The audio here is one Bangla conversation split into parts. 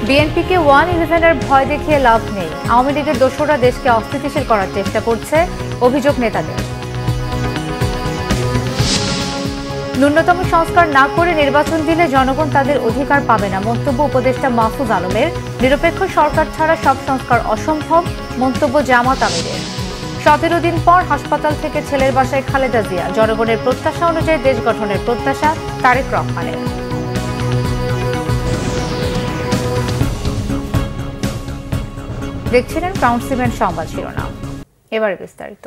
বিএনপিকে 1-11-এর ভয় দেখিয়ে লাভ নেই। আওয়ামী লীগের দোসররা দেশকে অস্থিতিশীল করার চেষ্টা করছে, অভিযোগ নেতাদের। ন্যূনতম সংস্কার না করে নির্বাচন দিলে জনগণ তাদের অধিকার পাবে না, মন্তব্য উপদেষ্টা মাহফুজ আলমের। নিরপেক্ষ সরকার ছাড়া সব সংস্কার অসম্ভব, মন্তব্য জামাত আমিরের। 17 দিন পর হাসপাতাল থেকে ছেলের বাসায় খালেদা জিয়া। জনগণের প্রত্যাশা অনুযায়ী দেশ গঠনের প্রত্যাশা তারেক রহমানের। দেখছিলেন ক্রাউন সিমেন্ট সংবাদ শিরোনাম, এবারে বিস্তারিত।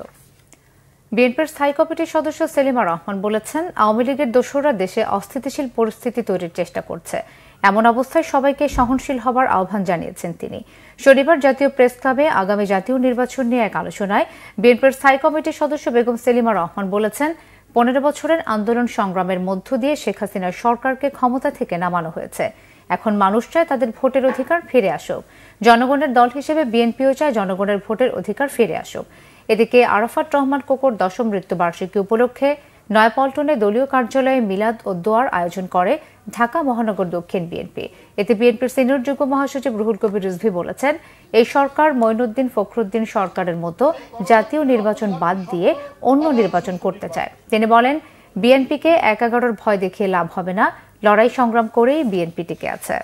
বিএনপির স্থায়ী কমিটির সদস্য সেলিমা রহমান বলেছেন, আওয়ামী লীগের দোসররা দেশে অস্থিতিশীল পরিস্থিতি তৈরির চেষ্টা করছে। এমন অবস্থায় সবাইকে সহনশীল হবার আহ্বান জানিয়েছেন তিনি। শনিবার জাতীয় প্রেস ক্লাবে আগামী জাতীয় নির্বাচন নিয়ে এক আলোচনায় বিএনপির স্থায়ী কমিটির সদস্য বেগম সেলিমা রহমান বলেছেন, 15 বছরের আন্দোলন সংগ্রামের মধ্য দিয়ে শেখ হাসিনার সরকারকে ক্ষমতা থেকে নামানো হয়েছে। এখন মানুষ চায় তাদের ভোটের অধিকার ফিরে আসুক। জনগণের দল হিসেবে বিএনপিও চায় জনগণের ভোটের অধিকার ফিরে আসুক। এদিকে আরাফাত রহমান কোকোর 10ম মৃত্যুবার্ষিকী উপলক্ষে নয়াপল্টনে দলীয় কার্যালয়ে মিলাদ ও দোয়ার আয়োজন করে ঢাকা মহানগর দক্ষিণ বিএনপি। এতে বিএনপির সিনিয়র যুগ্ম মহাসচিব রুহুল কবির রিজভী বলেছেন, এই সরকার মঈনুদ্দিন ফখরুদ্দিন সরকারের মতো জাতীয় নির্বাচন বাদ দিয়ে অন্য নির্বাচন করতে চায়। তিনি বলেন, বিএনপিকে 1-11-এর ভয় দেখিয়ে লাভ হবে না, লড়াই সংগ্রাম করেই বিএনপি টিকে আছে।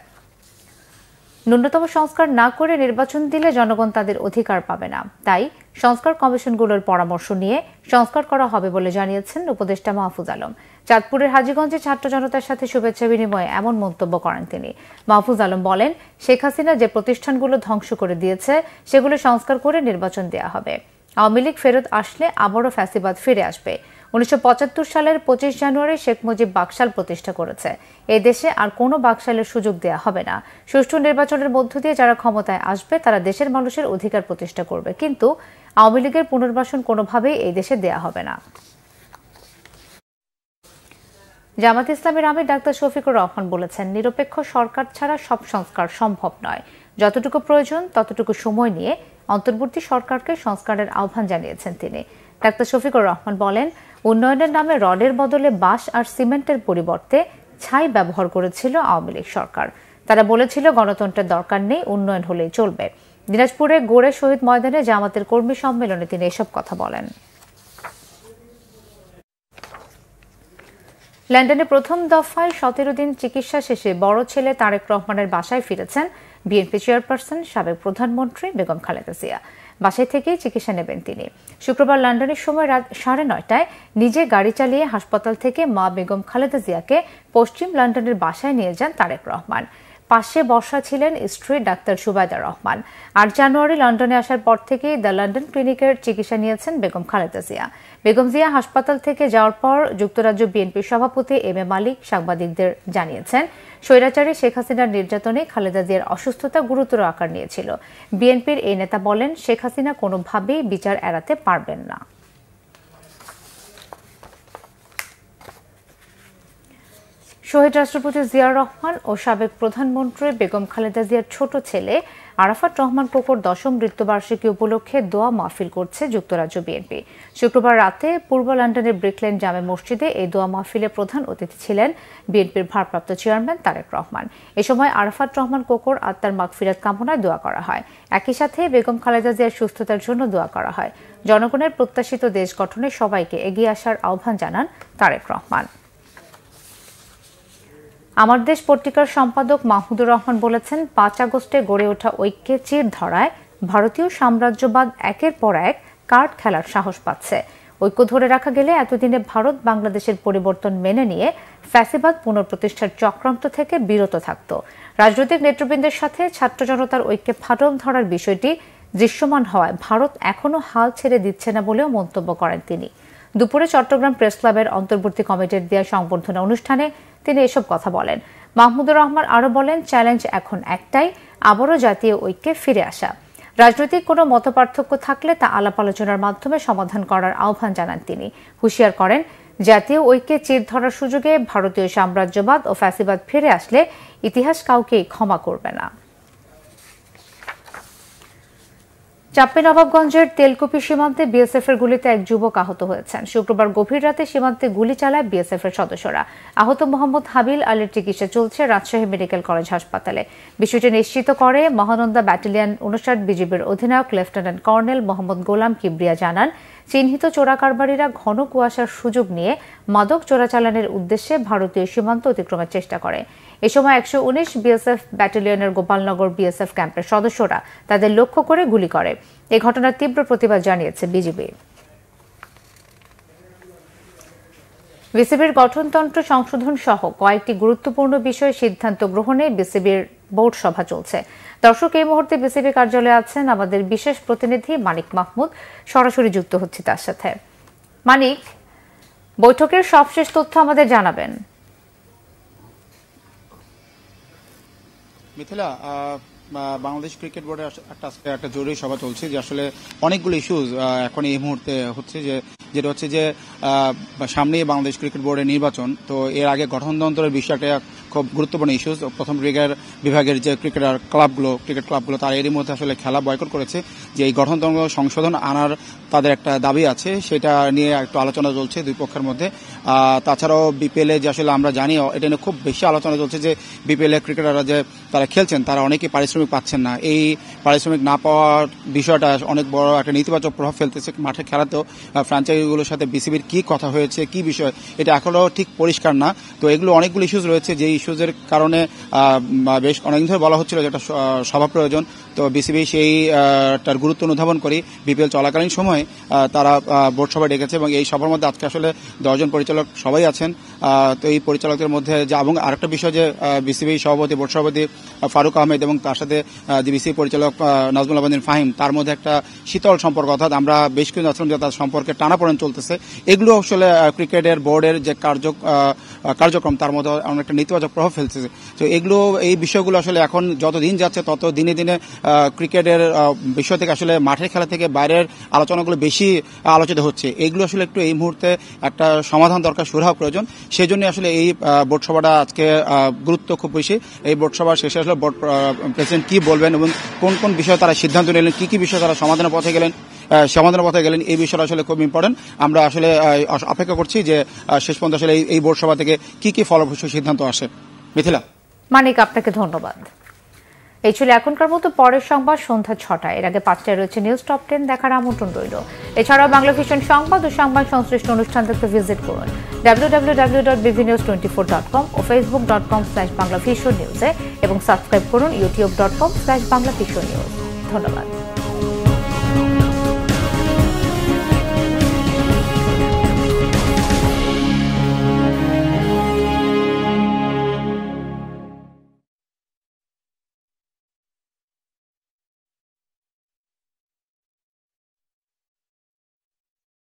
ন্যূনতম সংস্কার না করে নির্বাচন দিলে জনগণ তাদের অধিকার পাবে না, তাই সংস্কার কমিশনগুলোর পরামর্শ নিয়ে সংস্কার করা হবে বলে জানিয়েছেন উপদেষ্টা মাহফুজ আলম। চাঁদপুরের হাজীগঞ্জে ছাত্র জনতার সাথে শুভেচ্ছা বিনিময়ে এমন মন্তব্য করেন তিনি। মাহফুজ আলম বলেন, শেখ হাসিনা যে প্রতিষ্ঠানগুলো ধ্বংস করে দিয়েছে সেগুলো সংস্কার করে নির্বাচন দেওয়া হবে। আওয়ামী লীগ ফেরত আসলে আবারও ফ্যাসিবাদ ফিরে আসবে। 1975 সালের 25 জানুয়ারি শেখ মুজিব বাকশাল প্রতিষ্ঠা করেছে। এই দেশে আর কোনো বাকশালের সুযোগ দেয়া হবে না। সুষ্ঠু নির্বাচনের মধ্য দিয়ে যারা ক্ষমতায় আসবে তারা দেশের মানুষের অধিকার প্রতিষ্ঠা করবে, কিন্তু আওয়ামী লীগের পুনর্বাসন কোনোভাবেই এই দেশে দেয়া হবে না। জামাত ইসলামের আমির ডাক্তার শফিকুর রহমান বলেছেন, নিরপেক্ষ সরকার ছাড়া সব সংস্কার সম্ভব নয়। যতটুকু প্রয়োজন ততটুকু সময় নিয়ে অন্তর্বর্তী সরকারকে সংস্কারের আহ্বান জানিয়েছেন তিনি। ডাক্তার শফিকুর রহমান বলেন, উন্নয়নের নামে রডের বদলে বাঁশ আর সিমেন্টের পরিবর্তে ছাই ব্যবহার করেছিল আওয়ামী লীগ সরকার। তারা বলেছিল গণতন্ত্রের দরকার নেই, উন্নয়ন হলেই চলবে। দিনাজপুরে গোড়ে শহীদ ময়দানে জামাতের কর্মী সম্মেলনে তিনি এসব কথা বলেন। লন্ডনে প্রথম দফায় 17 দিন চিকিৎসা শেষে বড় ছেলে তারেক রহমানের বাসায় ফিরেছেন বিএনপি চেয়ারপারসন সাবেক প্রধানমন্ত্রী বেগম খালেদা জিয়া। বাসায় থেকেই চিকিৎসা নেবেন তিনি। শুক্রবার লন্ডনের সময় রাত 9:30টায় নিজে গাড়ি চালিয়ে হাসপাতাল থেকে মা বেগম খালেদা জিয়াকে পশ্চিম লন্ডনের বাসায় নিয়ে যান তারেক রহমান। পাশে বসা ছিলেন স্ত্রী ডাক্তার সুবাইদা রহমান। 8 জানুয়ারি লন্ডনে আসার পর থেকেই দ্য লন্ডন ক্লিনিকের চিকিৎসা নিয়েছেন বেগম খালেদা জিয়া। বেগম জিয়া হাসপাতাল থেকে যাওয়ার পর যুক্তরাজ্য বিএনপির সভাপতি এম এ মালিক সাংবাদিকদের জানিয়েছেন, স্বৈরাচারী শেখ হাসিনার নির্যাতনে খালেদা জিয়ার অসুস্থতা গুরুতর আকার নিয়েছিল। বিএনপির এই নেতা বলেন, শেখ হাসিনা কোনোভাবেই বিচার এড়াতে পারবেন না। শহীদ রাষ্ট্রপতি জিয়াউর রহমান ও সাবেক প্রধানমন্ত্রী বেগম খালেদা জিয়ার ছোট ছেলে আরাফাত রহমান কোকোর 10ম মৃত্যুবার্ষিকী উপলক্ষে দোয়া মাহফিল করছে যুক্তরাজ্য বিএনপি। শুক্রবার রাতে পূর্ব লন্ডনের ব্রিকলেন জামে মসজিদে এই দোয়া মাহফিলে প্রধান অতিথি ছিলেন বিএনপির ভারপ্রাপ্ত চেয়ারম্যান তারেক রহমান। এ সময় আরাফাত রহমান কোকোর আত্মার মাগফিরাত কামনায় দোয়া করা হয়। একই সাথে বেগম খালেদা জিয়ার সুস্থতার জন্য দোয়া করা হয়। জনগণের প্রত্যাশিত দেশ গঠনে সবাইকে এগিয়ে আসার আহ্বান জানান তারেক রহমান। আমার দেশ পত্রিকার সম্পাদক মাহমুদুর রহমান বলেছেন, 5 আগস্টে গড়ে ওঠা ঐক্যে চির ধরায় ভারতীয় সাম্রাজ্যবাদ একের পর এক কার্ড খেলার সাহস পাচ্ছে। ঐক্য ধরে রাখা গেলে এতদিনে ভারত বাংলাদেশের পরিবর্তন মেনে নিয়ে ফ্যাসিবাদ পুনঃপ্রতিষ্ঠার চক্রান্ত থেকে বিরত থাকত। রাজনৈতিক নেতৃবৃন্দের সাথে ছাত্র জনতার ঐক্যে ফাটল ধরার বিষয়টি দৃশ্যমান হওয়ায় ভারত এখনো হাল ছেড়ে দিচ্ছে না বলেও মন্তব্য করেন তিনি। দুপুরে চট্টগ্রাম প্রেস ক্লাবের অন্তর্বর্তী কমিটির দেওয়া সংবর্ধনা অনুষ্ঠানে তিনি এসব কথা বলেন। মাহমুদুর রহমান আরও বলেন, চ্যালেঞ্জ এখন একটাই, আবারও জাতীয় ঐক্যে ফিরে আসা। রাজনৈতিক কোনো মতপার্থক্য থাকলে তা আলাপ আলোচনার মাধ্যমে সমাধান করার আহ্বান জানান তিনি। হুঁশিয়ার করেন, জাতীয় ঐক্যে চির ধরার সুযোগে ভারতীয় সাম্রাজ্যবাদ ও ফ্যাসিবাদ ফিরে আসলে ইতিহাস কাউকেই ক্ষমা করবে না। চাঁপাইনবাবগঞ্জের তেলকুপি সীমান্তে বিএসএফের গুলিতে এক যুবক আহত হয়েছেন। শুক্রবার গভীর রাতে সীমান্তে গুলি চালায় বিএসএফের সদস্যরা। আহত মোহাম্মদ হাবিল আলীর চিকিৎসা চলছে রাজশাহী মেডিকেল কলেজ হাসপাতালে। বিষয়টি নিশ্চিত করে মহানন্দা ব্যাটালিয়ন ৫৯ বিজিবির অধিনায়ক লেফটেন্যান্ট কর্নেল মোহাম্মদ গোলাম কিবরিয়া জানান, চিহ্নিত চোরাকারবারীরা ঘন কুয়াশার সুযোগ নিয়ে মাদক চোরাচালানের উদ্দেশ্যে ভারতীয় সীমান্ত অতিক্রমের চেষ্টা করে। এ সময় ১১৯ বিএসএফ ব্যাটালিয়নের গোপালনগর বিএসএফ ক্যাম্পের সদস্যরা তাদের লক্ষ্য করে গুলি করে। এই ঘটনার তীব্র প্রতিবাদ জানিয়েছে বিজিবি। বিসিবির গঠনতন্ত্র সংশোধন সহ কয়েকটি গুরুত্বপূর্ণ বিষয়ে সিদ্ধান্ত গ্রহণে বিসিবির বোর্ড সভা চলছে। দর্শক, এই মুহূর্তে বিসিবি কার্যালয়ে আছেন আমাদের বিশেষ প্রতিনিধি মানিক মাহমুদ। সরাসরি যুক্ত হচ্ছে তার সাথে। মানিক, বৈঠকের সবশেষ তথ্য আমাদের জানাবেন। মিথিলা, বাংলাদেশ ক্রিকেট বোর্ডে একটা জরুরি সভা চলছে, যে আসলে অনেকগুলো ইস্যুজ এখন এই মুহূর্তে হচ্ছে, যেটা হচ্ছে যে সামনেই বাংলাদেশ ক্রিকেট বোর্ডের নির্বাচন। তো এর আগে গঠনতন্ত্রের বিষয়টা খুব গুরুত্বপূর্ণ ইস্যুজ। প্রথম বিভাগের যে ক্রিকেট ক্লাবগুলো তারা এরই মধ্যে আসলে খেলা বয়কট করেছে, যে এই গঠনতন্ত্র সংশোধন আনার তাদের একটা দাবি আছে, সেটা নিয়ে একটু আলোচনা চলছে দুই পক্ষের মধ্যে। তাছাড়াও বিপিএল এ যে আসলে আমরা জানি, এটা নিয়ে খুব বেশি আলোচনা চলছে যে বিপিএল এ ক্রিকেটাররা যে তারা খেলছেন তারা অনেকেই পারিশ্রমিক পাচ্ছেন না। এই পারিশ্রমিক না পাওয়ার বিষয়টা অনেক বড় একটা নেতিবাচক প্রভাব ফেলতেছে মাঠে খেলাতেও। ফ্র্যাঞ্চাইজিগুলোর সাথে বিসিবির কি কথা হয়েছে, কি বিষয়, এটা এখনো ঠিক পরিষ্কার না। তো এগুলো অনেকগুলো ইস্যুজ রয়েছে, যে ইস্যুজের কারণে বেশ অনেকদিন ধরে বলা হচ্ছিল যে একটা সভা প্রয়োজন। তো বিসিবি তার গুরুত্ব অনুধাবন করি বিপিএল চলাকালীন সময়ে তারা বোর্ড সভা ডেকেছে, এবং এই সভার মধ্যে আজকে আসলে 10 জন পরিচালক সবাই আছেন। তো এই পরিচালকদের মধ্যে এবং আরেকটা বিষয় যে বিসিবি বোর্ড সভাপতি ফারুক আহমেদ এবং তার সাথে বিসিবি পরিচালক নাজমুল আবেদিন ফাহিম, তার মধ্যে একটা শীতল সম্পর্ক, অর্থাৎ আমরা বেশ কিছু আসলাম যে তার সম্পর্কে টানাপোড়েন চলতেছে। এগুলো আসলে ক্রিকেটের বোর্ডের যে কার্যক্রম তার মধ্যে অনেকটা নেতিবাচক প্রভাব ফেলতেছে। তো এই বিষয়গুলো আসলে এখন যত দিন যাচ্ছে তত দিনে দিনে ক্রিকেটের বিষয় থেকে আসলে মাঠের খেলা থেকে বাইরের আলোচনাগুলো বেশি আলোচিত হচ্ছে। এগুলো আসলে একটু এই মুহূর্তে একটা সমাধান দরকার, সুরাহা প্রয়োজন। সেই জন্য আসলে এই বোর্ড সভাটা আজকে গুরুত্ব খুব বেশি। এই বোর্ড সভার শেষে আসলে বোর্ড প্রেসিডেন্ট কি বলবেন এবং কোন কোন বিষয়ে তারা সিদ্ধান্ত নিলেন, কি বিষয়ে তারা সমাধানের পথে গেলেন, এই বিষয়টা আসলে খুব ইম্পর্টেন্ট। আমরা আসলে অপেক্ষা করছি যে শেষ পর্যন্ত আসলে এই বোর্ড সভা থেকে কি ফলপ্রসূ সিদ্ধান্ত আসে। মিথিলা। মানিক, আপনাকে ধন্যবাদ। এই ছিল এখনকার মতো। পরের সংবাদ সন্ধ্যা 6টায়। এর আগে 5টায় রয়েছে নিউজ টপ 10 দেখার আমন্ত্রণ রইল। এছাড়াও বাংলা ভিশন সংবাদ ও সংবাদ সংশ্লিষ্ট অনুষ্ঠান দেখতে ভিজিট করুন www.bvnews24.com ও facebook.com/banglavisionnews এবং সাবস্ক্রাইব করুন youtube.com/banglavisionnews। ধন্যবাদ।